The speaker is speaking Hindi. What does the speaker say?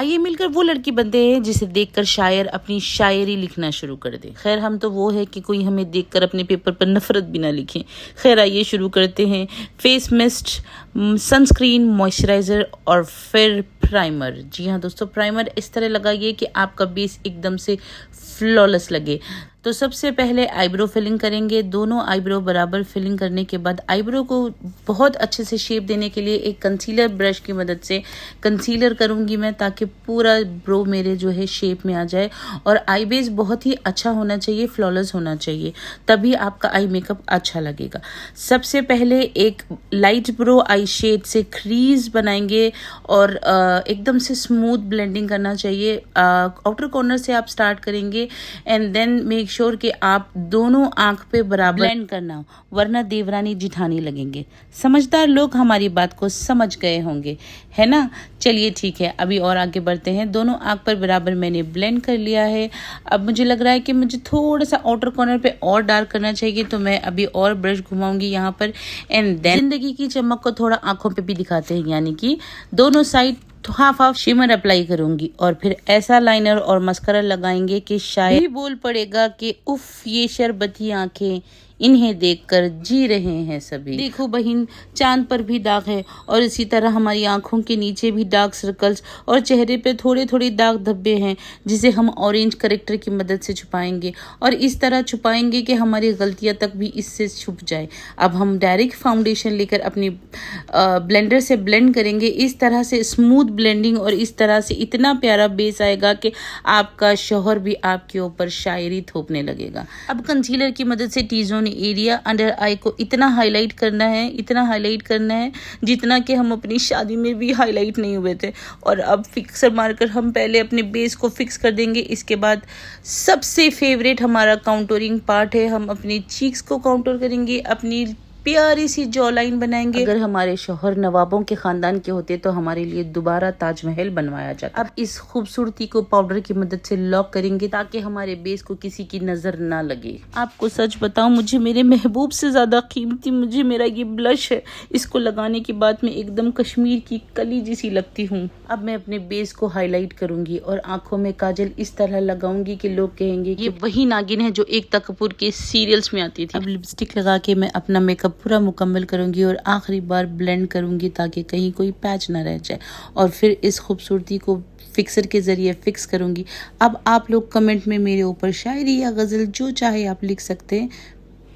आइए मिलकर वो लड़की बनते हैं जिसे देखकर शायर अपनी शायरी लिखना शुरू कर दे। खैर हम तो वो है कि कोई हमें देखकर अपने पेपर पर नफरत भी ना लिखे। खैर आइए शुरू करते हैं। फेस मिस्ट, सनस्क्रीन, मॉइस्चराइज़र और फिर प्राइमर। जी हाँ दोस्तों, प्राइमर इस तरह लगाइए कि आपका बेस एकदम से फ्लॉलेस लगे। तो सबसे पहले आईब्रो फिलिंग करेंगे। दोनों आईब्रो बराबर फिलिंग करने के बाद आईब्रो को बहुत अच्छे से शेप देने के लिए एक कंसीलर ब्रश की मदद से कंसीलर करूंगी मैं, ताकि पूरा ब्रो मेरे जो है शेप में आ जाए। और आई बेस बहुत ही अच्छा होना चाहिए, फ्लॉलेस होना चाहिए, तभी आपका आई मेकअप अच्छा लगेगा। सबसे पहले एक लाइट ब्रो आई शेड से क्रीज बनाएंगे और एकदम से स्मूथ ब्लेंडिंग करना चाहिए। आउटर कॉर्नर से आप स्टार्ट करेंगे एंड देन मेक श्योर कि आप दोनों आंख पे बराबर ब्लेंड करना, वरना देवरानी जिठानी लगेंगे। समझदार लोग हमारी बात को समझ गए होंगे, है ना। चलिए ठीक है, अभी और आगे बढ़ते हैं। दोनों आंख पर बराबर मैंने ब्लेंड कर लिया है। अब मुझे लग रहा है कि मुझे थोड़ा सा आउटर कॉर्नर पे और डार्क करना चाहिए, तो मैं अभी और ब्रश घुमाऊंगी यहाँ पर एंड देन जिंदगी की चमक को थोड़ा आंखों पे भी दिखाते हैं, यानी कि दोनों side half half shimmer apply करूंगी और फिर ऐसा लाइनर और मस्करा लगाएंगे कि शायद ही बोल पड़ेगा कि उफ ये शरबती आंखें, इन्हें देखकर जी रहे हैं सभी। देखो बहिन, चांद पर भी दाग है और इसी तरह हमारी आंखों के नीचे भी डार्क सर्कल्स और चेहरे पे थोड़े थोड़े दाग धब्बे हैं, जिसे हम ऑरेंज करेक्टर की मदद से छुपाएंगे और इस तरह छुपाएंगे कि हमारी गलतियां तक भी इससे छुप जाए। अब हम डायरेक्ट फाउंडेशन लेकर अपनी ब्लेंडर से ब्लेंड करेंगे। इस तरह से स्मूथ ब्लेंडिंग और इस तरह से इतना प्यारा बेस आएगा कि आपका शौहर भी आपके ऊपर शायरी थोपने लगेगा। अब कंसीलर की मदद से टी जोन एरिया अंडर आई को इतना हाईलाइट करना है जितना कि हम अपनी शादी में भी हाईलाइट नहीं हुए थे। और अब फिक्सर मारकर हम पहले अपने बेस को फिक्स कर देंगे। इसके बाद सबसे फेवरेट हमारा काउंटरिंग पार्ट है। हम अपनी चीक्स को काउंटर करेंगे, अपनी प्यारी सी जॉ लाइन बनाएंगे। अगर हमारे शौहर नवाबों के खानदान के होते तो हमारे लिए दोबारा ताजमहल बनवाया जाता। अब इस खूबसूरती को पाउडर की मदद से लॉक करेंगे ताकि हमारे बेस को किसी की नजर ना लगे। आपको सच बताऊं, मुझे मेरे महबूब से ज्यादा कीमती मुझे मेरा ये ब्लश है। इसको लगाने के बाद मैं एकदम कश्मीर की कली जैसी लगती हूँ। अब मैं अपने बेस को हाईलाइट करूंगी और आंखों में काजल इस तरह लगाऊंगी कि लोग कहेंगे ये वही नागिन है जो एकता कपूर के सीरियल्स में आती थी। अब लिपस्टिक लगा के मैं अपना मेकअप पूरा मुकम्मल करूंगी और आखिरी बार ब्लेंड करूंगी ताकि कहीं कोई पैच ना रह जाए और फिर इस खूबसूरती को फिक्सर के जरिए फिक्स करूंगी। अब आप लोग कमेंट में मेरे ऊपर शायरी या गजल जो चाहे आप लिख सकते हैं।